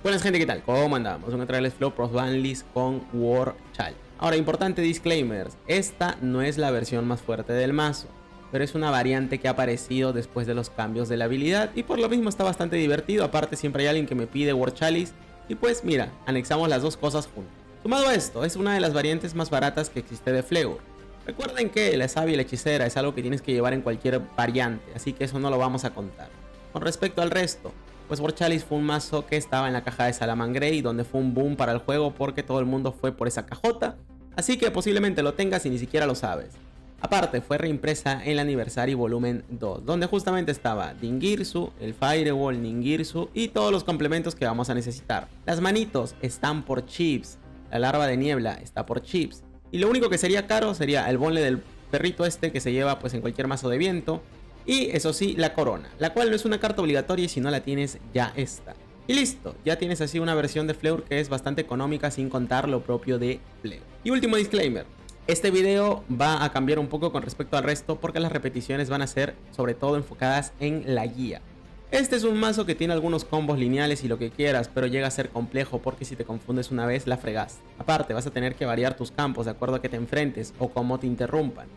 Buenas gente, ¿qué tal? ¿Cómo andamos? Vamos a traerles Flow Pros Banlist con War Chalice. Ahora, importante disclaimers, esta no es la versión más fuerte del mazo, pero es una variante que ha aparecido después de los cambios de la habilidad y por lo mismo está bastante divertido. Aparte siempre hay alguien que me pide War Chalice y pues mira, anexamos las dos cosas juntas. Sumado a esto, es una de las variantes más baratas que existe de Fleur. Recuerden que la sabia y la hechicera es algo que tienes que llevar en cualquier variante, así que eso no lo vamos a contar. Con respecto al resto, pues War Chalice fue un mazo que estaba en la caja de Salamangreat, donde fue un boom para el juego porque todo el mundo fue por esa cajota, así que posiblemente lo tengas y ni siquiera lo sabes. Aparte, fue reimpresa en el aniversario volumen 2, donde justamente estaba Dingirsu, el Firewall, Ningirsu y todos los complementos que vamos a necesitar. Las manitos están por chips, la larva de niebla está por chips, y lo único que sería caro sería el bonle del perrito este que se lleva pues en cualquier mazo de viento. Y eso sí, la corona, la cual no es una carta obligatoria y si no la tienes ya está. Y listo, ya tienes así una versión de Fleur que es bastante económica sin contar lo propio de Fleur. Y último disclaimer, este video va a cambiar un poco con respecto al resto porque las repeticiones van a ser sobre todo enfocadas en la guía. Este es un mazo que tiene algunos combos lineales y lo que quieras, pero llega a ser complejo porque si te confundes una vez la fregas. Aparte vas a tener que variar tus campos de acuerdo a que te enfrentes o cómo te interrumpan.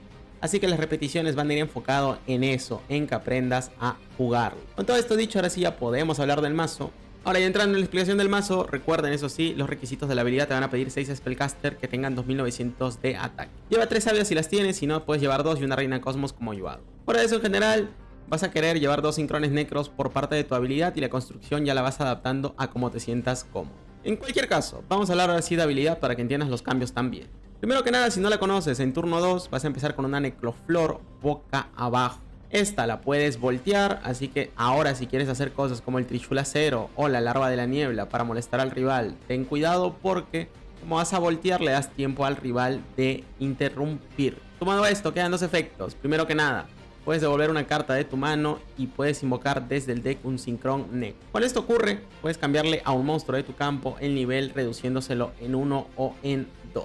Así que las repeticiones van a ir enfocado en eso, en que aprendas a jugarlo. Con todo esto dicho, ahora sí ya podemos hablar del mazo. Ahora ya entrando en la explicación del mazo, recuerden eso sí, los requisitos de la habilidad te van a pedir 6 Spellcaster que tengan 2900 de ataque. Lleva 3 sabias si las tienes, si no puedes llevar 2 y una reina cosmos como yo hago. Fuera de eso en general, vas a querer llevar 2 sincrones necros por parte de tu habilidad y la construcción ya la vas adaptando a como te sientas cómodo. En cualquier caso, vamos a hablar ahora sí de habilidad para que entiendas los cambios también. Primero que nada, si no la conoces, en turno 2 vas a empezar con una Necroflor boca abajo. Esta la puedes voltear, así que ahora si quieres hacer cosas como el Trichulacero o la Larva de la Niebla para molestar al rival, ten cuidado porque como vas a voltear le das tiempo al rival de interrumpir. Sumado a esto quedan dos efectos. Primero que nada, puedes devolver una carta de tu mano y puedes invocar desde el deck un Synchron Necro. Cuando esto ocurre, puedes cambiarle a un monstruo de tu campo el nivel reduciéndoselo en 1 o en 2.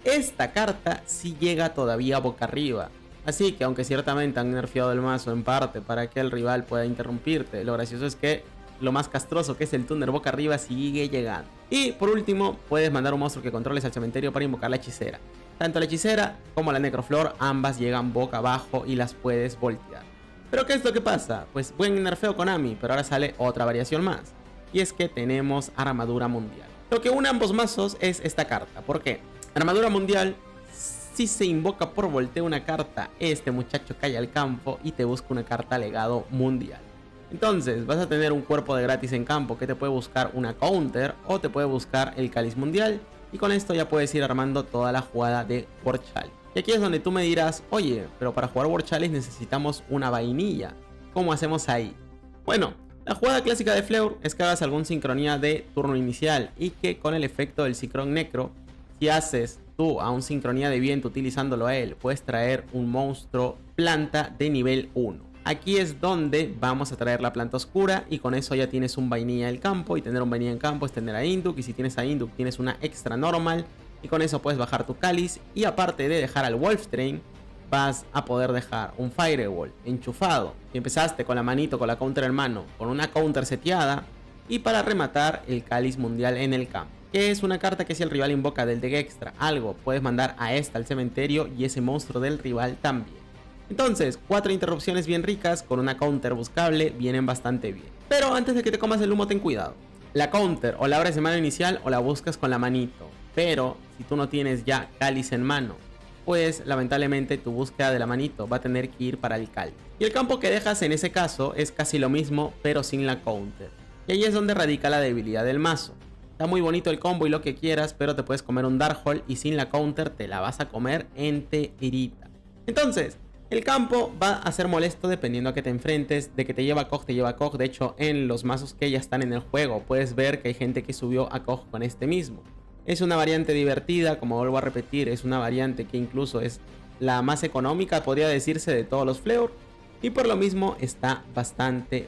Esta carta sí llega todavía boca arriba, así que aunque ciertamente han nerfeado el mazo en parte para que el rival pueda interrumpirte, lo gracioso es que lo más castroso que es el Thunder boca arriba sigue llegando. Y por último, puedes mandar un monstruo que controles al cementerio para invocar la hechicera. Tanto la hechicera como la Necroflor ambas llegan boca abajo y las puedes voltear. ¿Pero qué es lo que pasa? Pues buen nerfeo Konami, pero ahora sale otra variación más, y es que tenemos Armadura Mundial. Lo que une ambos mazos es esta carta. ¿Por qué? Armadura Mundial, si se invoca por volteo una carta, este muchacho cae al campo y te busca una carta legado mundial. Entonces vas a tener un cuerpo de gratis en campo que te puede buscar una counter o te puede buscar el cáliz mundial. Y con esto ya puedes ir armando toda la jugada de War Chalice. Y aquí es donde tú me dirás, oye, pero para jugar War Chalice necesitamos una vainilla. ¿Cómo hacemos ahí? Bueno, la jugada clásica de Fleur es que hagas algún sincronía de turno inicial y que con el efecto del Synchron Necro, si haces tú a un sincronía de viento utilizándolo a él, puedes traer un monstruo planta de nivel 1. Aquí es donde vamos a traer la planta oscura y con eso ya tienes un vainilla del campo, y tener un vainilla en campo es tener a Induk, y si tienes a Induk tienes una extra normal y con eso puedes bajar tu cáliz, y aparte de dejar al Wolftrain vas a poder dejar un Firewall enchufado. Si empezaste con la manito, con la counter en mano, con una counter seteada, y para rematar el cáliz mundial en el campo, que es una carta que si el rival invoca del deck extra algo, puedes mandar a esta al cementerio y ese monstruo del rival también. Entonces, 4 interrupciones bien ricas con una counter buscable vienen bastante bien. Pero antes de que te comas el humo, ten cuidado. La counter o la abres de mano inicial o la buscas con la manito. Pero si tú no tienes ya cáliz en mano, pues lamentablemente tu búsqueda de la manito va a tener que ir para el cáliz. Y el campo que dejas en ese caso es casi lo mismo, pero sin la counter. Y ahí es donde radica la debilidad del mazo. Está muy bonito el combo y lo que quieras, pero te puedes comer un Darkhold y sin la counter te la vas a comer enterita. Entonces, el campo va a ser molesto dependiendo a que te enfrentes. De que te lleva Kog, te lleva Kog. De hecho, en los mazos que ya están en el juego puedes ver que hay gente que subió a Kog con este mismo. Es una variante divertida, como vuelvo a repetir, es una variante que incluso es la más económica, podría decirse, de todos los Fleur. Y por lo mismo está bastante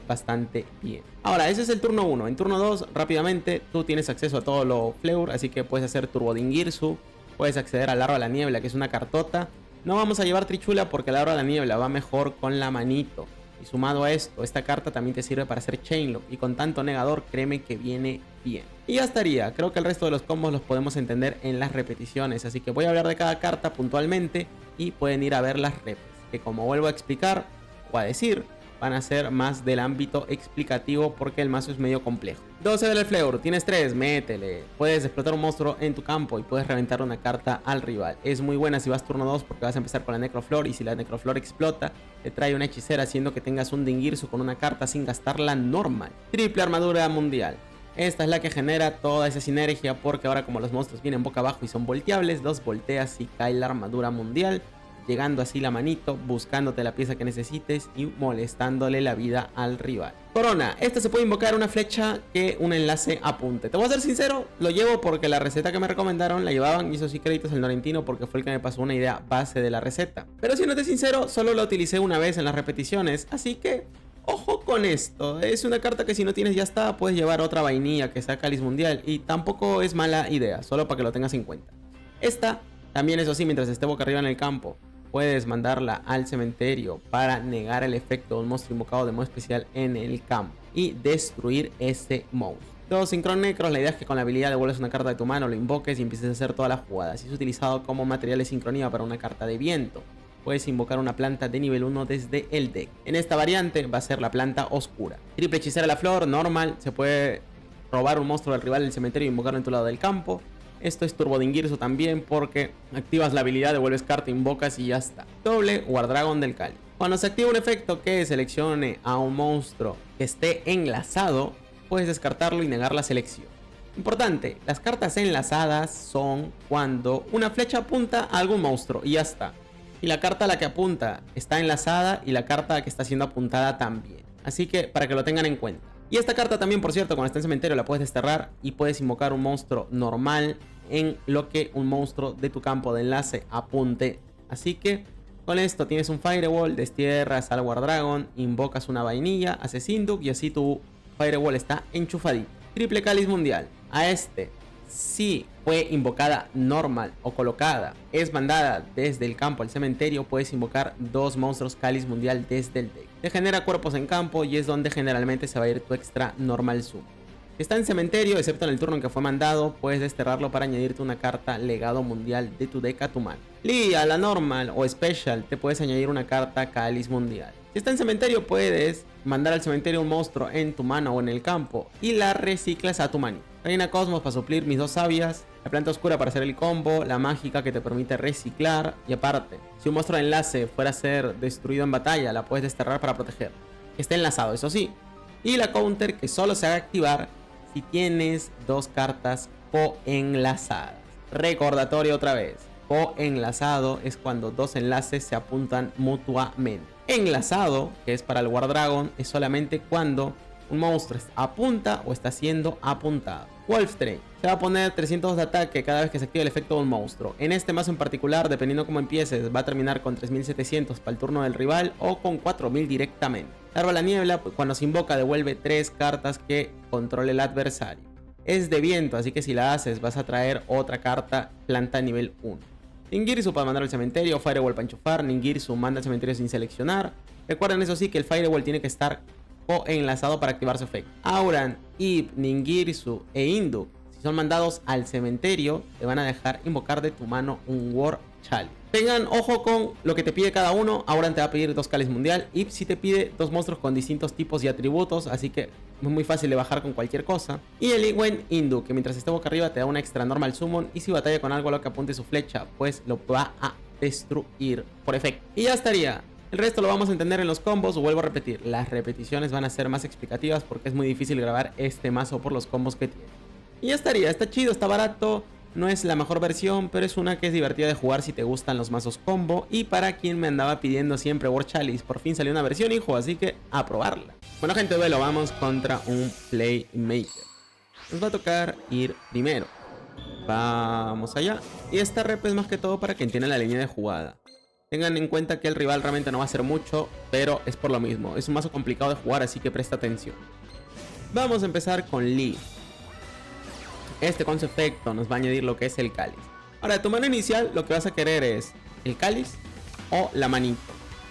bien. Ahora, ese es el turno 1. En turno 2, rápidamente, tú tienes acceso a todo lo Fleur, así que puedes hacer Turbo Dingirsu, puedes acceder al Larva de la Niebla, que es una cartota. No vamos a llevar Trichula porque el Larva de la Niebla va mejor con la manito. Y sumado a esto, esta carta también te sirve para hacer Chainlock, y con tanto negador, créeme que viene bien. Y ya estaría, creo que el resto de los combos los podemos entender en las repeticiones, así que voy a hablar de cada carta puntualmente y pueden ir a ver las repes, que como vuelvo a explicar o a decir, van a ser más del ámbito explicativo porque el mazo es medio complejo. 12 del Fleur, tienes 3, métele. Puedes explotar un monstruo en tu campo y puedes reventar una carta al rival. Es muy buena si vas turno 2 porque vas a empezar con la Necroflor, y si la Necroflor explota, te trae una hechicera haciendo que tengas un Dingirsu con una carta sin gastarla normal. Triple armadura mundial. Esta es la que genera toda esa sinergia porque ahora como los monstruos vienen boca abajo y son volteables, los volteas y cae la armadura mundial, llegando así la manito, buscándote la pieza que necesites y molestándole la vida al rival. Corona, esta se puede invocar una flecha que un enlace apunte. Te voy a ser sincero, lo llevo porque la receta que me recomendaron la llevaban, y eso sí créditos al Norentino porque fue el que me pasó una idea base de la receta. Pero siéndote sincero, solo la utilicé una vez en las repeticiones, así que ojo con esto. Es una carta que si no tienes ya está, puedes llevar otra vainilla que sea Cáliz Mundial y tampoco es mala idea, solo para que lo tengas en cuenta. Esta también, eso sí, mientras esté boca arriba en el campo, puedes mandarla al cementerio para negar el efecto de un monstruo invocado de modo especial en el campo y destruir ese monstruo. Los Synchron Necros, la idea es que con la habilidad devuelves una carta de tu mano, lo invoques y empieces a hacer todas las jugadas. Y es utilizado como material de sincronía para una carta de viento. Puedes invocar una planta de nivel 1 desde el deck. En esta variante va a ser la planta oscura. Triple hechicera a la flor, normal. Se puede robar un monstruo del rival del cementerio y invocarlo en tu lado del campo. Esto es Turbo Dingirsu también porque activas la habilidad, devuelves carta, invocas y ya está. Doble Guardragon del Cáliz. Cuando se activa un efecto que seleccione a un monstruo que esté enlazado, puedes descartarlo y negar la selección. Importante, las cartas enlazadas son cuando una flecha apunta a algún monstruo y ya está. Y la carta a la que apunta está enlazada y la carta que está siendo apuntada también. Así que para que lo tengan en cuenta. Y esta carta también, por cierto, cuando está en cementerio la puedes desterrar y puedes invocar un monstruo normal en lo que un monstruo de tu campo de enlace apunte. Así que con esto tienes un Firewall, destierras al Guardragon, invocas una vainilla, haces Induk y así tu Firewall está enchufadito. Triple Cáliz Mundial. A este, si fue invocada normal o colocada, es mandada desde el campo al cementerio, puedes invocar 2 monstruos Cáliz Mundial desde el deck. Te genera cuerpos en campo y es donde generalmente se va a ir tu extra normal sumo. Si está en cementerio, excepto en el turno en que fue mandado, puedes desterrarlo para añadirte una carta legado mundial de tu deck a tu mano. Y a la normal o special te puedes añadir una carta Cáliz Mundial. Si está en cementerio, puedes mandar al cementerio un monstruo en tu mano o en el campo y la reciclas a tu mano. Reina Cosmos para suplir mis 2 sabias, la planta oscura para hacer el combo, la mágica que te permite reciclar, y aparte, si un monstruo de enlace fuera a ser destruido en batalla, la puedes desterrar para proteger. Esté enlazado, eso sí. Y la counter que solo se va a activar si tienes 2 cartas coenlazadas. Recordatorio otra vez. Coenlazado es cuando 2 enlaces se apuntan mutuamente. Enlazado, que es para el Guardragon, es solamente cuando un monstruo apunta o está siendo apuntado. Wolfstrain. Se va a poner 300 de ataque cada vez que se active el efecto de un monstruo. En este mazo en particular, dependiendo cómo empieces, va a terminar con 3700 para el turno del rival o con 4000 directamente. Larva la niebla, cuando se invoca devuelve 3 cartas que controle el adversario. Es de viento, así que si la haces vas a traer otra carta planta nivel 1. Ningirsu para mandar al cementerio, Firewall para enchufar, Ningirsu manda al cementerio sin seleccionar. Recuerden eso sí que el Firewall tiene que estar enlazado para activar su efecto. Auran, Ib, Ningirsu e Induk, si son mandados al cementerio, te van a dejar invocar de tu mano un War Chalice. Tengan ojo con lo que te pide cada uno. Auran te va a pedir 2 Cáliz Mundial. Ib si te pide 2 monstruos con distintos tipos y atributos, así que es muy fácil de bajar con cualquier cosa. Y el Iwen Induk, que mientras esté boca arriba te da una extra normal summon, y si batalla con algo a lo que apunte su flecha, pues lo va a destruir por efecto. Y ya estaría. El resto lo vamos a entender en los combos. Vuelvo a repetir, las repeticiones van a ser más explicativas porque es muy difícil grabar este mazo por los combos que tiene. Y ya estaría, está chido, está barato. No es la mejor versión, pero es una que es divertida de jugar si te gustan los mazos combo. Y para quien me andaba pidiendo siempre War Chalice, por fin salió una versión, hijo, así que a probarla. Bueno, gente, duelo, vamos contra un Playmaker. Nos va a tocar ir primero. Vamos allá. Y esta rep es más que todo para quien tiene la línea de jugada. Tengan en cuenta que el rival realmente no va a hacer mucho, pero es por lo mismo. Es un mazo complicado de jugar, así que presta atención. Vamos a empezar con Lee. Este con su efecto nos va a añadir lo que es el cáliz. Ahora, de tu mano inicial lo que vas a querer es el cáliz o la manito.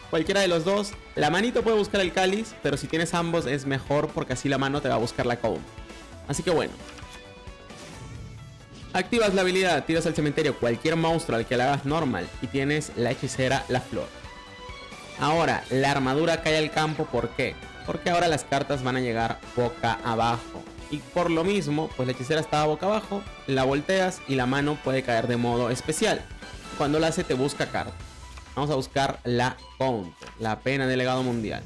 cualquiera de los dos. La manito puede buscar el cáliz, pero si tienes ambos es mejor porque así la mano te va a buscar la counter. Así que bueno. Activas la habilidad, tiras al cementerio cualquier monstruo al que le hagas normal y tienes la hechicera La Flor. Ahora, la armadura cae al campo, ¿por qué? Porque ahora las cartas van a llegar boca abajo. Y por lo mismo, pues la hechicera estaba boca abajo, la volteas y la mano puede caer de modo especial. Cuando la hace te busca carta. Vamos a buscar la counter, la pena del legado mundial.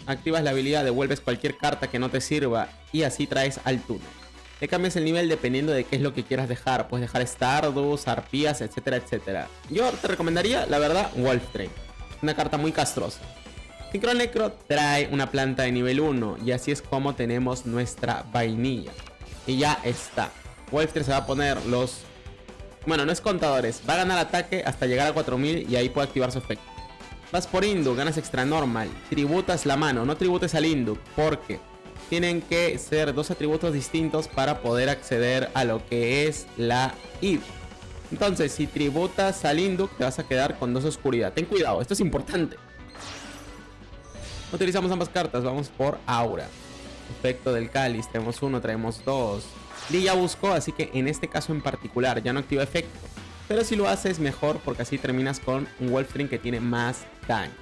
Activas la habilidad, devuelves cualquier carta que no te sirva y así traes al túnel. Le cambias el nivel dependiendo de qué es lo que quieras dejar. Puedes dejar Stardust, Arpías, etcétera, etcétera. Yo te recomendaría, la verdad, Wolftrain. Una carta muy castrosa. Synchronecro trae una planta de nivel 1 y así es como tenemos nuestra vainilla. Y ya está. Wolftrain se va a poner los... Bueno, no es contadores. Va a ganar ataque hasta llegar a 4000 y ahí puede activar su efecto. Vas por Induk, ganas extra normal. Tributas la mano, no tributes al Induk porque tienen que ser dos atributos distintos para poder acceder a lo que es la ID. Entonces, si tributas al Induk, te vas a quedar con 2 oscuridad. Ten cuidado, esto es importante. Utilizamos ambas cartas, vamos por Aura. Efecto del cáliz, tenemos 1, traemos 2. Lee ya buscó, así que en este caso en particular ya no activa efecto. Pero si lo haces mejor porque así terminas con un Wolftrain que tiene más daño.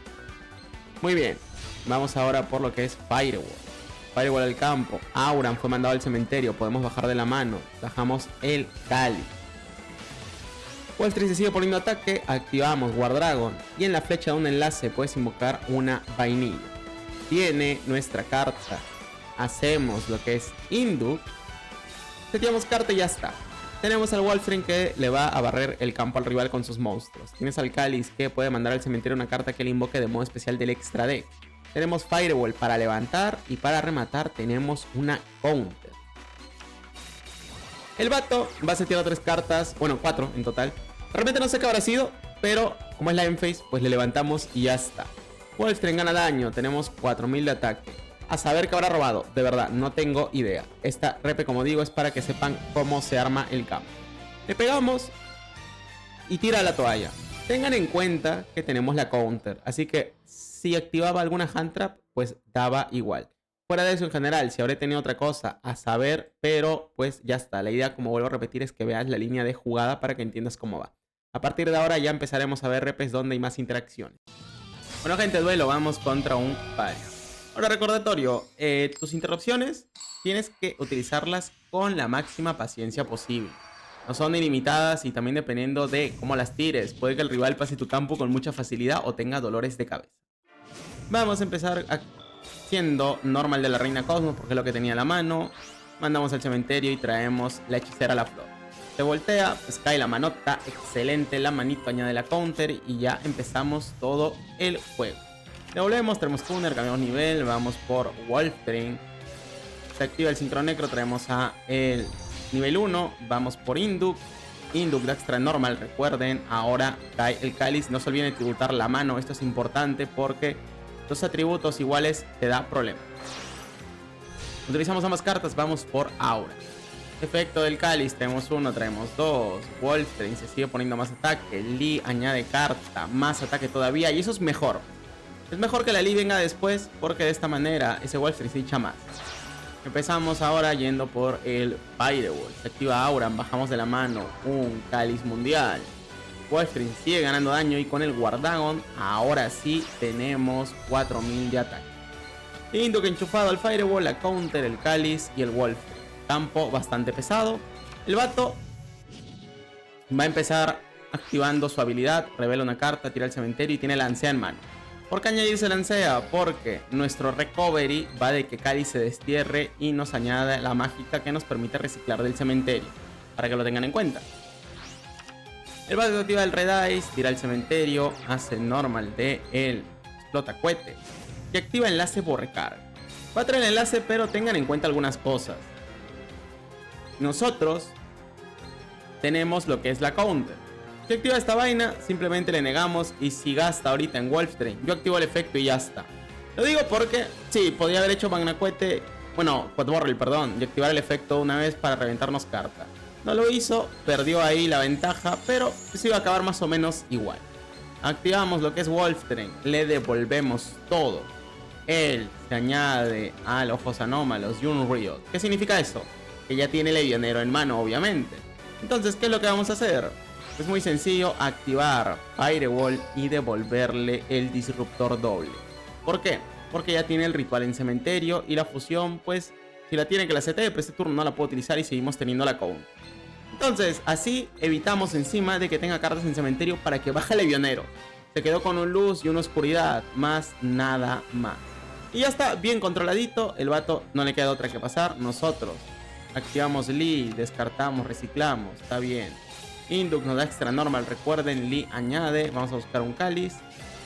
Muy bien, vamos ahora por lo que es Firewall. Firewall al campo, Auran fue mandado al cementerio, podemos bajar de la mano, bajamos el cáliz. Wolftrain se sigue poniendo ataque, activamos Guardragon y en la flecha de un enlace puedes invocar una vainilla. Tiene nuestra carta, hacemos lo que es Induk, seteamos carta y ya está. Tenemos al Wolftrain que le va a barrer el campo al rival con sus monstruos. Tienes al cáliz que puede mandar al cementerio una carta que le invoque de modo especial del extra deck. Tenemos Firewall para levantar y para rematar tenemos una counter. El vato va a setear 3 cartas, bueno 4 en total. Realmente no sé qué habrá sido, pero como es la Endphase, pues le levantamos y ya está. Wolftrain gana daño, tenemos 4000 de ataque. A saber qué habrá robado, de verdad, no tengo idea. Esta repe, como digo, es para que sepan cómo se arma el campo. Le pegamos y tira la toalla. Tengan en cuenta que tenemos la counter, así que si activaba alguna hand trap, pues daba igual. Fuera de eso, en general, si habré tenido otra cosa a saber, pero pues ya está. La idea, como vuelvo a repetir, es que veas la línea de jugada para que entiendas cómo va. A partir de ahora ya empezaremos a ver repes donde hay más interacciones. Bueno, gente, duelo, vamos contra un Pal. Ahora, recordatorio, tus interrupciones tienes que utilizarlas con la máxima paciencia posible. No son ilimitadas y también dependiendo de cómo las tires. Puede que el rival pase tu campo con mucha facilidad o tenga dolores de cabeza. Vamos a empezar haciendo normal de la Reina Cosmos porque es lo que tenía a la mano. Mandamos al cementerio y traemos la hechicera La Flor. Se voltea, pues cae la manota, excelente, la manito añade la counter y ya empezamos todo el juego. Devolvemos, tenemos Tuner, cambiamos nivel, vamos por Wolftrain. Se activa el Synchronecro, traemos a el nivel 1, vamos por Induk. Induk de extra normal, recuerden, ahora cae el cáliz, no se olviden de tributar la mano, esto es importante porque los atributos iguales te da problema. Utilizamos ambas cartas, vamos por Aura. Efecto del cáliz, tenemos 1, traemos 2. Wolftrain se sigue poniendo más ataque. Lee añade carta, más ataque todavía. Y eso es mejor. Es mejor que la Lee venga después porque de esta manera ese Wolftrain se echa más. Empezamos ahora yendo por el Firewall. Se activa Auran, bajamos de la mano un cáliz mundial. Wolftrain sigue ganando daño y con el Guardragon ahora sí tenemos 4000 de ataque. Induk enchufado al Firewall, la counter, el cáliz y el Wolftrain. Campo bastante pesado. El vato va a empezar activando su habilidad. Revela una carta, tira al cementerio y tiene Lancea en mano. ¿Por qué añadirse Lancea? Porque nuestro recovery va de que Cáliz se destierre y nos añade la mágica que nos permite reciclar del cementerio. Para que lo tengan en cuenta. El vato activa el Red Ice, tira al cementerio, hace normal de el explota cohete y activa enlace por recarga. Va a traer el enlace, pero tengan en cuenta algunas cosas. Nosotros tenemos lo que es la counter. Si activa esta vaina, simplemente le negamos. Y si gasta ahorita en Wolftrain, yo activo el efecto y ya está. Lo digo porque, sí, podría haber hecho Magna Cohete, bueno, Quadborrel, perdón, y activar el efecto una vez para reventarnos carta. No lo hizo, perdió ahí la ventaja, pero se iba a acabar más o menos igual. activamos lo que es Wolftrain, le devolvemos todo. Él se añade a los ojos anómalos y un Riot. ¿Qué significa eso? Que ya tiene Legionero en mano, obviamente. Entonces, ¿qué es lo que vamos a hacer? Es muy sencillo, activar Firewall y devolverle el disruptor doble. ¿Por qué? Porque ya tiene el ritual en cementerio y la fusión, pues, si la tiene que la CT, pero este turno no la puedo utilizar y seguimos teniendo la count. Entonces, así evitamos encima de que tenga cartas en cementerio para que baje Legionero. Se quedó con un luz y una oscuridad, más nada más. Y ya está bien controladito, el vato no le queda otra que pasar. Nosotros activamos Lee, descartamos, reciclamos, está bien. Induk nos da extra normal, recuerden, Lee añade, vamos a buscar un cáliz.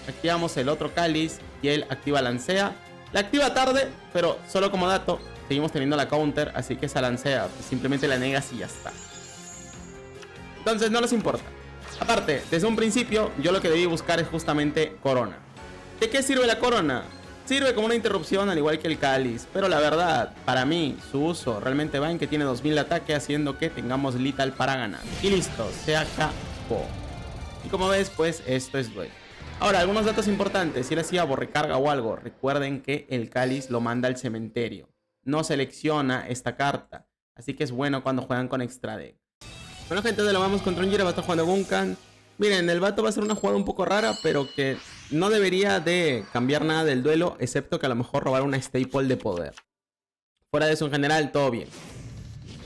Activamos el otro cáliz y él activa Lancea. La activa tarde, pero solo como dato, seguimos teniendo la counter, así que esa Lancea pues simplemente la negas y ya está. Entonces no les importa. Aparte, desde un principio yo lo que debí buscar es justamente corona. ¿De qué sirve la corona? Sirve como una interrupción al igual que el cáliz, pero la verdad, para mí, su uso realmente va en que tiene 2000 de ataque, haciendo que tengamos lethal para ganar. Y listo, se acabó. Y como ves, pues esto es duelo. Ahora, algunos datos importantes. Si él hacía recarga o algo, recuerden que el cáliz lo manda al cementerio. No selecciona esta carta, así que es bueno cuando juegan con extra deck. Bueno, gente, lo vamos contra un Jira, va a estar jugando Gunkan. Miren, el vato va a ser una jugada un poco rara, pero que no debería de cambiar nada del duelo, excepto que a lo mejor robar una staple de poder. Fuera de eso, en general, todo bien.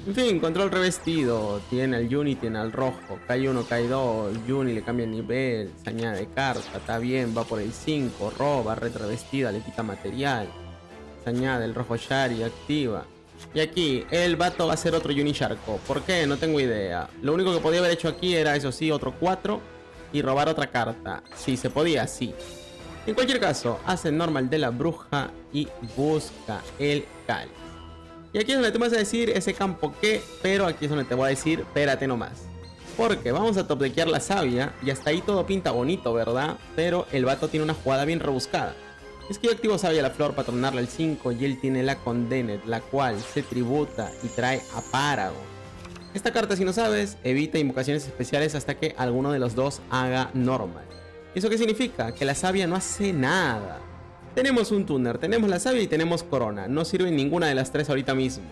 En fin, control revestido. Tiene al Yuni, tiene al rojo. Cae 1, cae 2. Yuni le cambia el nivel. Se añade carta. Está bien, va por el 5. Roba, red revestida, le quita material. Se añade el rojo Shari, activa. Y aquí, el vato va a hacer otro Yuni Sharko. ¿Por qué? No tengo idea. Lo único que podía haber hecho aquí era, eso sí, otro 4. Y robar otra carta. Sí, se podía, sí. En cualquier caso, hace normal de la bruja y busca el cáliz. Y aquí es donde te vas a decir ese campo que, pero aquí es donde te voy a decir, espérate nomás. Porque vamos a topdeckear la sabia y hasta ahí todo pinta bonito, ¿verdad? Pero el vato tiene una jugada bien rebuscada. Es que yo activo sabia la flor para tornarla al 5 y él tiene la Condemned, la cual se tributa y trae a Paragon. Esta carta, si no sabes, evita invocaciones especiales hasta que alguno de los dos haga normal. ¿Eso qué significa? Que la sabia no hace nada. Tenemos un tuner, tenemos la sabia y tenemos corona. No sirve ninguna de las tres ahorita mismo.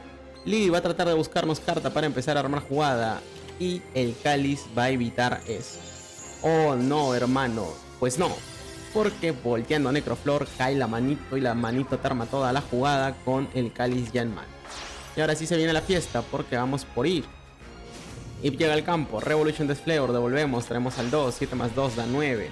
Lee va a tratar de buscarnos carta para empezar a armar jugada. Y el cáliz va a evitar eso. Oh no, hermano. Pues no. Porque volteando a Necroflor cae la manito y la manito te arma toda la jugada con el cáliz ya en mano. Y ahora sí se viene la fiesta porque vamos por ir. Ip llega al campo, Revolution Desflavor, devolvemos, traemos al 2, 7 más 2 da 9.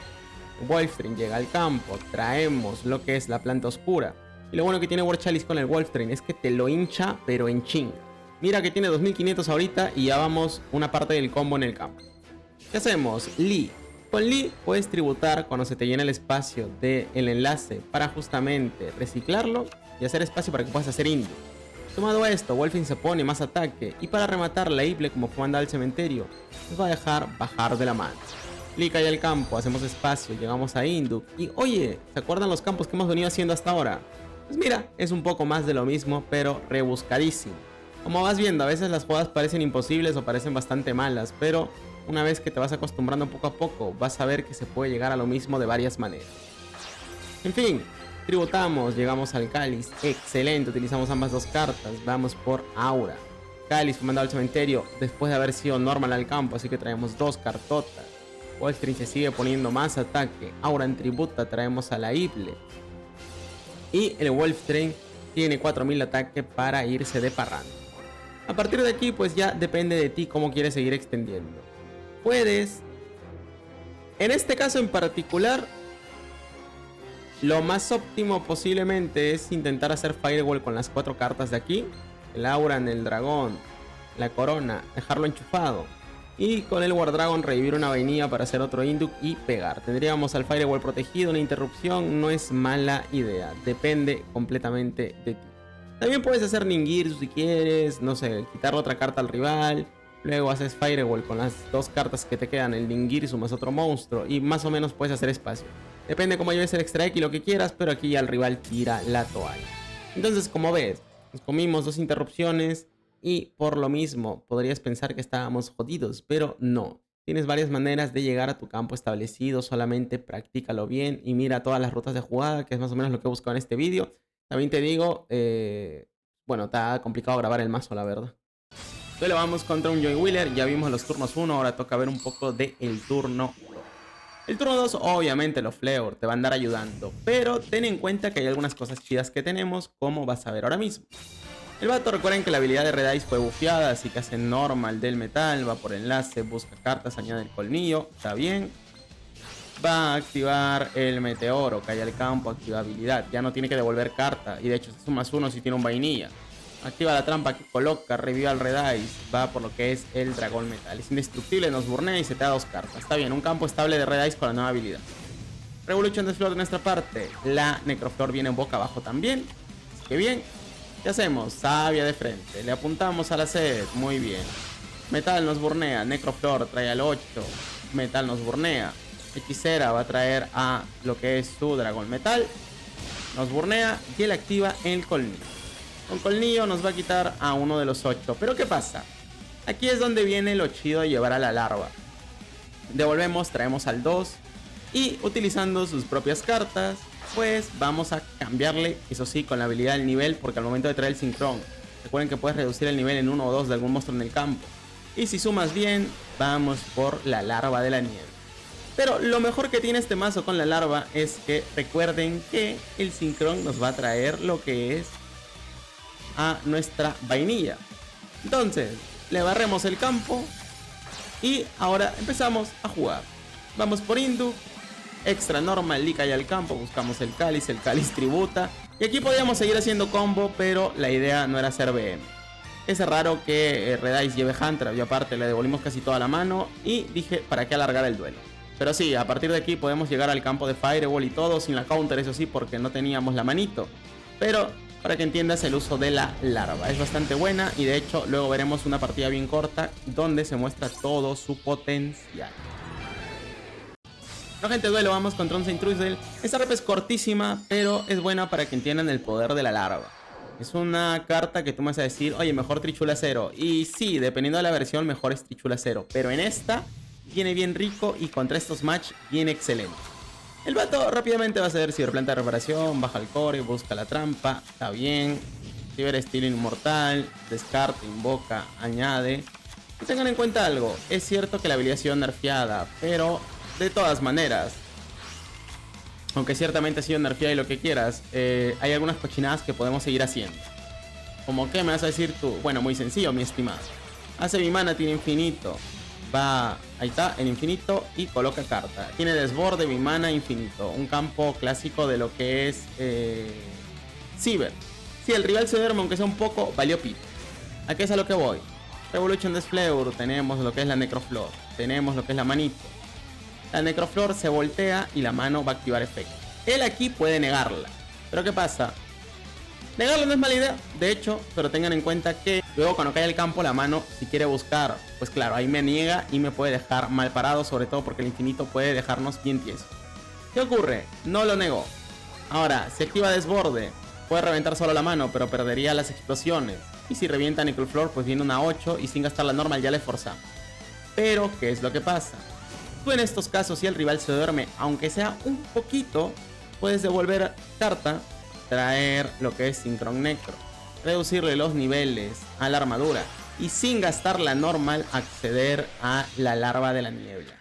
Wolftrain llega al campo, traemos lo que es la planta oscura. Y lo bueno que tiene War Chalice con el Wolftrain es que te lo hincha, pero en ching. Mira que tiene 2500 ahorita y ya vamos una parte del combo en el campo. ¿Qué hacemos? Lee. Con Lee puedes tributar cuando se te llena el espacio del enlace para justamente reciclarlo y hacer espacio para que puedas hacer Induk. Tomado esto, Wolfing se pone más ataque y para rematar la Ible como fue mandada al cementerio, nos va a dejar bajar de la mano. Lee cae al campo, hacemos espacio, llegamos a Induk y oye, ¿se acuerdan los campos que hemos venido haciendo hasta ahora? Pues mira, es un poco más de lo mismo, pero rebuscadísimo. Como vas viendo, a veces las jugadas parecen imposibles o parecen bastante malas, pero una vez que te vas acostumbrando poco a poco, vas a ver que se puede llegar a lo mismo de varias maneras. En fin, tributamos, llegamos al cáliz, excelente, utilizamos ambas dos cartas, vamos por Aura. Cáliz fue mandado al cementerio después de haber sido normal al campo, así que traemos dos cartotas. Wolftrain se sigue poniendo más ataque, Aura en tributa, traemos a la Ible. Y el Wolftrain tiene 4000 de ataque para irse de parranda. A partir de aquí pues ya depende de ti cómo quieres seguir extendiendo. Puedes, en este caso en particular, lo más óptimo posiblemente es intentar hacer Firewall con las 4 cartas de aquí. El Aura, el dragón, la corona, dejarlo enchufado. Y con el War Dragon revivir una vainilla para hacer otro Induk y pegar. Tendríamos al Firewall protegido, una interrupción, no es mala idea. Depende completamente de ti. También puedes hacer Ningirsu si quieres, no sé, quitarle otra carta al rival. Luego haces Firewall con las 2 cartas que te quedan, el Ningirsu más otro monstruo. Y más o menos puedes hacer espacio. Depende cómo lleves el extra X y lo que quieras, pero aquí ya el rival tira la toalla. Entonces, como ves, nos comimos 2 interrupciones y por lo mismo podrías pensar que estábamos jodidos, pero no. Tienes varias maneras de llegar a tu campo establecido, solamente practícalo bien y mira todas las rutas de jugada, que es más o menos lo que he buscado en este vídeo. También te digo, bueno, está complicado grabar el mazo, la verdad. Entonces vamos contra un Joy Wheeler, ya vimos los turnos 1, ahora toca ver un poco del turno 2. El turno 2, obviamente los Flavor te van a andar ayudando, pero ten en cuenta que hay algunas cosas chidas que tenemos, como vas a ver ahora mismo. El vato, recuerden que la habilidad de Red Eyes fue bufeada, así que hace normal del metal, va por enlace, busca cartas, añade el colmillo, está bien. Va a activar el meteoro, cae al campo, activa habilidad, ya no tiene que devolver carta, y de hecho se suma +1 si tiene un vainilla. Activa la trampa que coloca, reviva al Red Eyes, va por lo que es el dragón metal. Es indestructible, nos burnea y se te da 2 cartas. Está bien, un campo estable de Red Eyes con la nueva habilidad. Revolution Desflor de nuestra parte. La Necroflor viene boca abajo también. Así que bien. ¿Qué hacemos? Sabia de frente. Le apuntamos a la sed. Muy bien. Metal nos burnea. Necroflor trae al 8. Metal nos burnea. Hechicera va a traer a lo que es su dragón metal. Nos burnea y él activa el colmillo. Con colmillo nos va a quitar a uno de los 8. Pero ¿qué pasa? Aquí es donde viene lo chido de llevar a la larva. Devolvemos, traemos al 2. Y utilizando sus propias cartas, pues vamos a cambiarle, eso sí, con la habilidad del nivel, porque al momento de traer el Synchron, recuerden que puedes reducir el nivel en 1 o 2 de algún monstruo en el campo. Y si sumas bien, vamos por la larva de la nieve. Pero lo mejor que tiene este mazo con la larva es que recuerden que el Synchron nos va a traer lo que es a nuestra vainilla. Entonces, le barremos el campo y ahora empezamos a jugar. Vamos por Induk. Extra normal, Lee cae al campo, buscamos el cáliz tributa. Y aquí podíamos seguir haciendo combo, pero la idea no era hacer BM. Es raro que Red Eyes lleve Hunter, y aparte le devolvimos casi toda la mano. Y dije, ¿para qué alargar el duelo? Pero sí, a partir de aquí podemos llegar al campo de Fireball y todo, sin la counter, eso sí, porque no teníamos la manito. Pero para que entiendas el uso de la larva, es bastante buena. Y de hecho, luego veremos una partida bien corta, donde se muestra todo su potencial. No, gente, duelo, vamos contra un Saint Truisdale. Esta rep es cortísima, pero es buena para que entiendan el poder de la larva. Es una carta que tú me vas a decir, oye, mejor Trichula 0. Y sí, dependiendo de la versión, mejor es Trichula 0. Pero en esta, viene bien rico y contra estos match, viene excelente. El vato rápidamente va a hacer ciberplanta de reparación, baja el core, busca la trampa, está bien. Ciberestilo inmortal, descarta, invoca, añade. Y tengan en cuenta algo, es cierto que la habilidad ha sido nerfeada, pero de todas maneras, aunque ciertamente ha sido nerfeada y lo que quieras, hay algunas cochinadas que podemos seguir haciendo. ¿Cómo qué me vas a decir tú? Bueno, muy sencillo, mi estimado. Hace mi mana, tiene infinito. Va, ahí está, en infinito y coloca carta. Tiene desborde, mi mana, infinito. Un campo clásico de lo que es Ciber. Si el rival se duerme, aunque sea un poco, valió pito. ¿A qué es a lo que voy? Revolution Desfleur, tenemos lo que es la Necroflor. Tenemos lo que es la manito. La Necroflor se voltea y la mano va a activar efecto. Él aquí puede negarla. Pero ¿qué pasa? Negarla no es mala idea, de hecho, pero tengan en cuenta que luego cuando cae el campo la mano, si quiere buscar, pues claro, ahí me niega y me puede dejar mal parado, sobre todo porque el infinito puede dejarnos bien tieso. ¿Qué ocurre? No lo negó. Ahora, si activa desborde, puede reventar solo la mano, pero perdería las explosiones. Y si revienta Necroflor, pues viene una 8 y sin gastar la normal ya le forzamos. Pero, ¿qué es lo que pasa? Tú en estos casos, si el rival se duerme, aunque sea un poquito, puedes devolver carta, traer lo que es Synchron Necro, reducirle los niveles a la armadura y sin gastar la normal acceder a la larva de la niebla.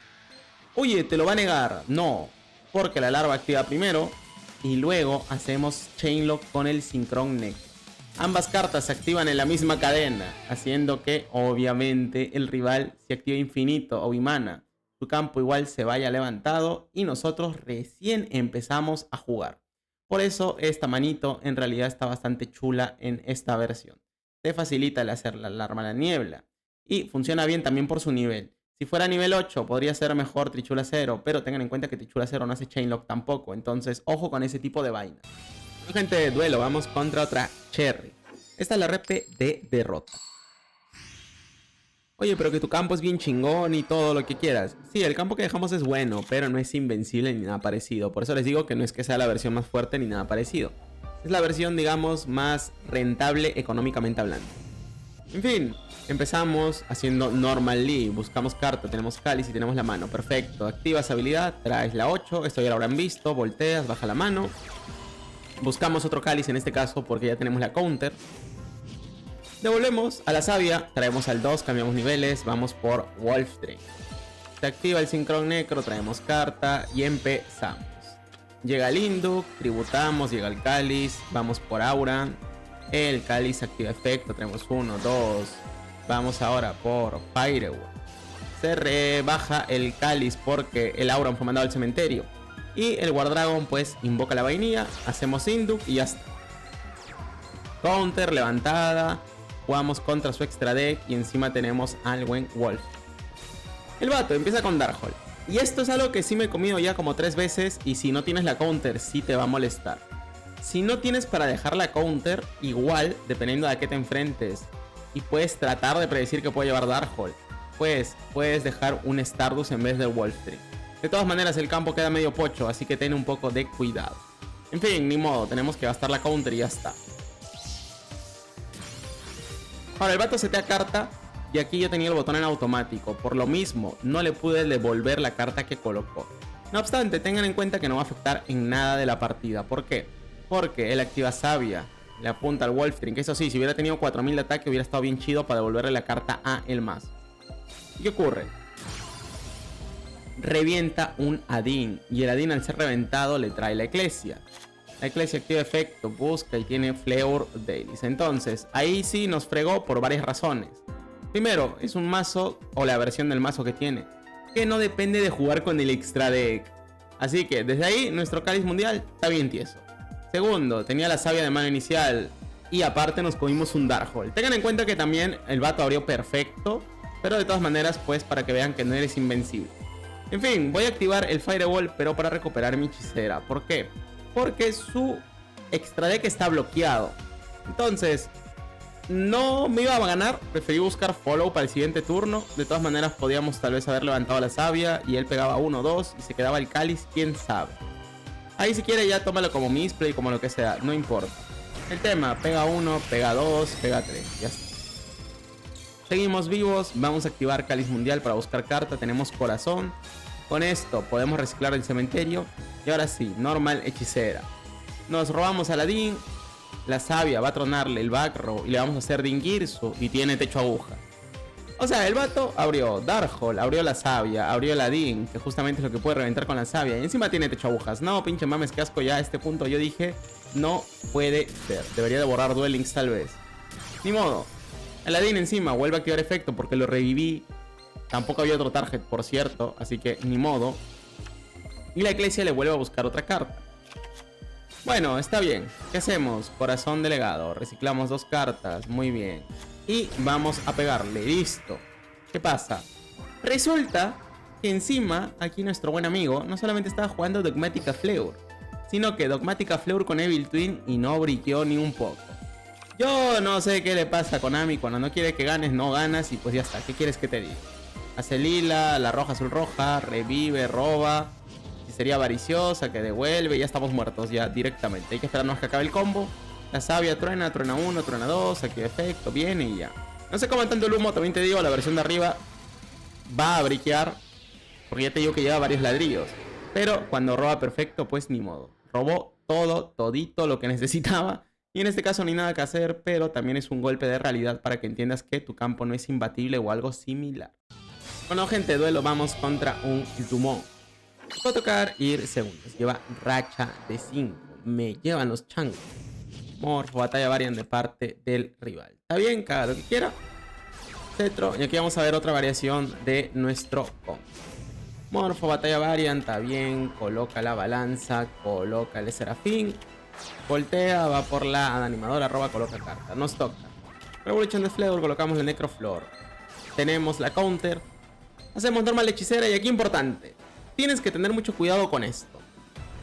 Oye, ¿te lo va a negar? No, porque la larva activa primero y luego hacemos Chainlock con el Synchron Necro. Ambas cartas se activan en la misma cadena, haciendo que obviamente el rival, si activa infinito o Vimana, su campo igual se vaya levantado y nosotros recién empezamos a jugar. Por eso esta manito en realidad está bastante chula en esta versión. Te facilita el hacer la alarma a la niebla y funciona bien también por su nivel. Si fuera nivel 8 podría ser mejor Trichula 0, pero tengan en cuenta que Trichula 0 no hace Chainlock tampoco, entonces ojo con ese tipo de vaina. Gente de duelo, vamos contra otra Cherry. Esta es la rep de derrota. Oye, pero que tu campo es bien chingón y todo lo que quieras. Sí, el campo que dejamos es bueno, pero no es invencible ni nada parecido. Por eso les digo que no es que sea la versión más fuerte ni nada parecido. Es la versión, digamos, más rentable económicamente hablando. En fin, empezamos haciendo Normal Lee. Buscamos carta, tenemos cáliz y tenemos la mano. Perfecto, activas habilidad, traes la 8. Esto ya lo habrán visto, volteas, baja la mano. Buscamos otro cáliz en este caso porque ya tenemos la counter. Devolvemos a la sabia, traemos al 2, cambiamos niveles, vamos por Wolfdrain. Se activa el Synchron Necro, traemos carta y empezamos. Llega el Induk, tributamos, llega el cáliz, vamos por aura. El cáliz activa efecto, tenemos 1, 2. Vamos ahora por Firewall. Se rebaja el cáliz porque el aura fue mandado al cementerio. Y el Guardragon pues invoca la vainilla, hacemos Induk y ya está. Counter, levantada. Jugamos contra su extra deck y encima tenemos Alwen Wolf. El vato empieza con Darkhold. Y esto es algo que sí me he comido ya como 3 veces. Y si no tienes la counter, sí te va a molestar. Si no tienes para dejar la counter, igual, dependiendo de a qué te enfrentes, y puedes tratar de predecir que puede llevar Darkhold, pues puedes dejar un Stardust en vez del Wolfdrain. De todas maneras, el campo queda medio pocho, así que ten un poco de cuidado. En fin, ni modo, tenemos que gastar la counter y ya está. Ahora el vato setea carta y aquí yo tenía el botón en automático. Por lo mismo, no le pude devolver la carta que colocó. No obstante, tengan en cuenta que no va a afectar en nada de la partida. ¿Por qué? Porque él activa Sabia, le apunta al Wolfdrain, que eso sí, si hubiera tenido 4000 de ataque hubiera estado bien chido para devolverle la carta a el mazo. ¿Y qué ocurre? Revienta un Adin y el Adin al ser reventado le trae la Eclesia. La Eclesia activa efecto, busca y tiene Fleur Dailies. Entonces, ahí sí nos fregó por varias razones. Primero, es un mazo, o la versión del mazo que tiene, que no depende de jugar con el extra deck. Así que, desde ahí, nuestro cáliz mundial está bien tieso. Segundo, tenía la sabia de mano inicial y aparte nos comimos un Darkhold. Tengan en cuenta que también el vato abrió perfecto, pero de todas maneras, pues, para que vean que no eres invencible. En fin, voy a activar el Firewall, pero para recuperar mi hechicera. ¿Por qué? Porque su extra deck está bloqueado. Entonces, no me iba a ganar. Preferí buscar follow para el siguiente turno. De todas maneras, podíamos tal vez haber levantado la sabia y él pegaba 1 o 2 y se quedaba el cáliz, quién sabe. Ahí si quiere ya tómalo como misplay, como lo que sea, no importa. El tema, pega 1, pega 2, pega 3, ya está. Seguimos vivos, vamos a activar cáliz mundial para buscar carta, tenemos corazón. Con esto podemos reciclar el cementerio. Y ahora sí, normal hechicera. Nos robamos a Aladín. La sabia va a tronarle el back row y le vamos a hacer Dingirsu y tiene techo aguja. O sea, el vato abrió Darkhold, abrió la sabia, abrió el Aladín, que justamente es lo que puede reventar con la sabia. Y encima tiene techo agujas. No, pinche mames, qué asco ya a este punto. Yo dije, no puede ser. Debería de borrar Duel Links tal vez. Ni modo. Aladín encima vuelve a activar efecto porque lo reviví. Tampoco había otro target, por cierto, así que ni modo. Y la Eclesia le vuelve a buscar otra carta. Bueno, está bien. ¿Qué hacemos? Corazón delegado. Reciclamos 2 cartas. Muy bien. Y vamos a pegarle. Listo. ¿Qué pasa? Resulta que encima, aquí nuestro buen amigo no solamente estaba jugando Dogmatica Fleur, sino que Dogmatica Fleur con Evil Twin y no briqueó ni un poco. Yo no sé qué le pasa a Konami. Cuando no quiere que ganes, no ganas y pues ya está. ¿Qué quieres que te diga? Hace lila, la roja, azul, roja, revive, roba. Si sería avariciosa, que devuelve, ya estamos muertos ya directamente. Hay que esperarnos que acabe el combo. La sabia truena, truena 1, truena 2, activa efecto, viene y ya. No se coman tanto el humo, también te digo, la versión de arriba va a briquear. Porque ya te digo que lleva varios ladrillos. Pero cuando roba perfecto, pues ni modo. Robó todo, todito lo que necesitaba. Y en este caso no hay nada que hacer, pero también es un golpe de realidad para que entiendas que tu campo no es imbatible o algo similar. Bueno, gente, duelo, vamos contra un Dumont. Puedo tocar ir segundos. Lleva racha de 5. Me llevan los changos. Morfo, batalla varian de parte del rival. Está bien, cada lo que quiera. Cetro. Y aquí vamos a ver otra variación de nuestro combo. Morfo, batalla varian, está bien. Coloca la balanza, coloca el serafín. Voltea, va por la animadora, roba, coloca carta. Nos toca. Revolution de Fleur, colocamos la Necroflor. Tenemos la counter. Hacemos normal hechicera y aquí importante. Tienes que tener mucho cuidado con esto.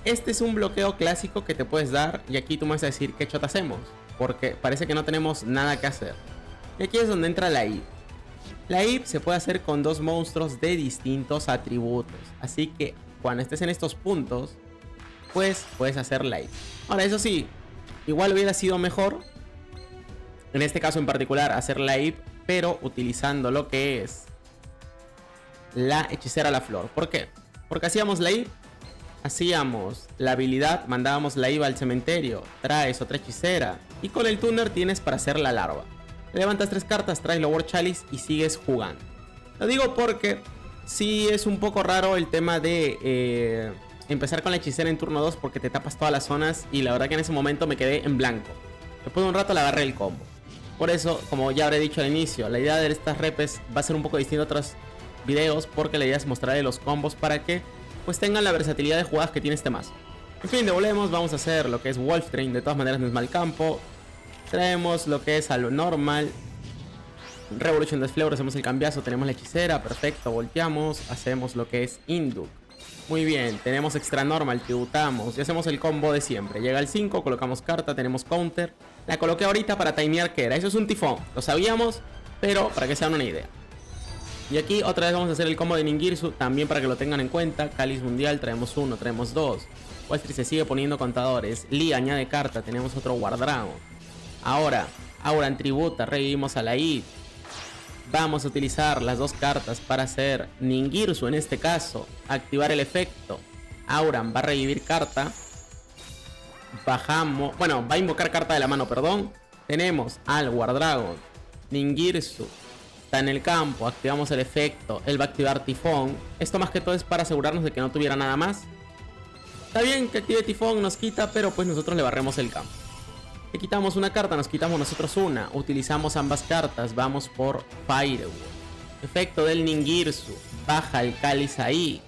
Este es un bloqueo clásico que te puedes dar y aquí tú me vas a decir qué chota hacemos. Porque parece que no tenemos nada que hacer. Y aquí es donde entra la IP. La IP se puede hacer con 2 monstruos de distintos atributos. Así que cuando estés en estos puntos, pues puedes hacer la IP. Ahora, eso sí, igual hubiera sido mejor En este caso en particular, hacer la IP, pero utilizando lo que es la hechicera a la flor. ¿Por qué? Porque hacíamos la IP, hacíamos la habilidad, mandábamos la IVA al cementerio, traes otra hechicera y con el tuner tienes para hacer la larva. Levantas 3 cartas, traes la World Chalice y sigues jugando. Lo digo porque sí es un poco raro el tema de empezar con la hechicera en turno 2 porque te tapas todas las zonas y la verdad que en ese momento me quedé en blanco. Después de un rato le agarré el combo. Por eso, como ya habré dicho al inicio, la idea de estas repes va a ser un poco distinta a otros videos porque la idea es mostrarle los combos para que pues tengan la versatilidad de jugadas que tiene este mazo. En fin, devolvemos, vamos a hacer lo que es Wolf Train, de todas maneras no es mal campo. Traemos lo que es a lo normal. Revolution de Flower, hacemos el cambiazo, tenemos la hechicera, perfecto, volteamos, hacemos lo que es Induc. Muy bien, tenemos extra normal, tributamos y hacemos el combo de siempre. Llega el 5, colocamos carta, tenemos counter. La coloqué ahorita para timear que era, eso es un tifón, lo sabíamos, pero para que se hagan una idea. Y aquí otra vez vamos a hacer el combo de Ningirsu, también para que lo tengan en cuenta. Cáliz Mundial, traemos 1, traemos 2. Westry se sigue poniendo contadores. Lee añade carta, tenemos otro Guardragon. Ahora, Auran tributa, revivimos a la Id. Vamos a utilizar las 2 cartas para hacer Ningirsu en este caso. Activar el efecto. Auran va a revivir carta. Bajamos, bueno, va a invocar carta de la mano, perdón. Tenemos al Guardragon. Ningirsu está en el campo, activamos el efecto, él va a activar Tifón. Esto más que todo es para asegurarnos de que no tuviera nada más. Está bien que active Tifón, nos quita, pero pues nosotros le barremos el campo. Le quitamos una carta, nos quitamos nosotros una. Utilizamos ambas cartas, vamos por Firewall. Efecto del Ningirsu, baja el cáliz ahí.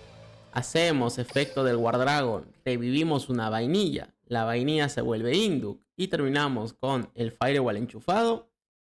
Hacemos efecto del Guardragon, revivimos una vainilla. La vainilla se vuelve Induc y terminamos con el Firewall enchufado.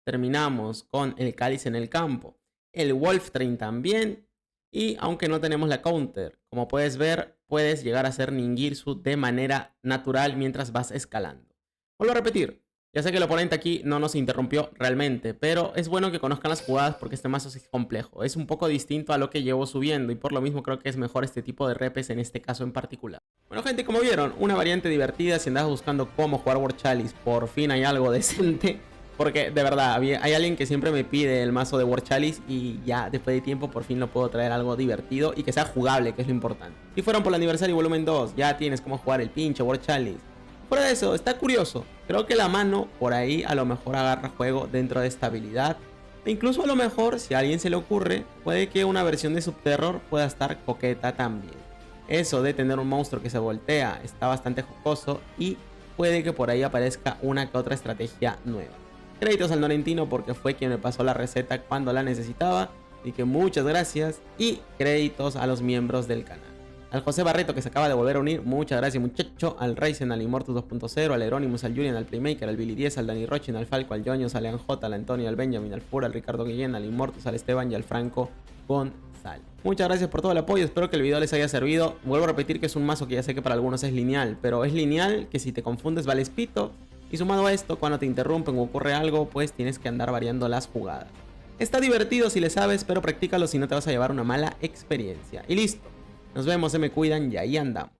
Terminamos con el cáliz en el campo, el Wolf Train también. Y aunque no tenemos la counter, como puedes ver, puedes llegar a hacer Ningirsu de manera natural mientras vas escalando. Vuelvo a repetir, ya sé que el oponente aquí no nos interrumpió realmente, pero es bueno que conozcan las jugadas porque este mazo es complejo. Es un poco distinto a lo que llevo subiendo y por lo mismo creo que es mejor este tipo de repes en este caso en particular. Bueno gente, como vieron, una variante divertida. Si andas buscando cómo jugar World Chalice, por fin hay algo decente. Porque de verdad, hay alguien que siempre me pide el mazo de World Chalice y ya después de tiempo por fin lo puedo traer algo divertido y que sea jugable, que es lo importante. Si fueron por el aniversario volumen 2, ya tienes cómo jugar el pinche World Chalice. Fuera de eso, está curioso. Creo que la mano por ahí a lo mejor agarra juego dentro de esta habilidad. E incluso a lo mejor, si a alguien se le ocurre, puede que una versión de Subterror pueda estar coqueta también. Eso de tener un monstruo que se voltea está bastante jocoso y puede que por ahí aparezca una que otra estrategia nueva. Créditos al Norentino porque fue quien me pasó la receta cuando la necesitaba. Así que muchas gracias. Y créditos a los miembros del canal. Al José Barreto que se acaba de volver a unir. Muchas gracias muchacho. Al Ryzen, al Immortus 2.0, al Euronymous, al Julian, al Playmaker, al Billy 10, al Dani Rochin, al Falco, al Joños, al Leon J, al Antonio, al Benjamin, al Fura, al Ricardo Guillén, al Immortus, al Esteban y al Franco González. Muchas gracias por todo el apoyo. Espero que el video les haya servido. Vuelvo a repetir que es un mazo que ya sé que para algunos es lineal. Pero es lineal que si te confundes vales pito. Y sumado a esto, cuando te interrumpen o ocurre algo, pues tienes que andar variando las jugadas. Está divertido si le sabes, pero practícalo si no te vas a llevar una mala experiencia. Y listo. Nos vemos, se me cuidan y ahí andamos.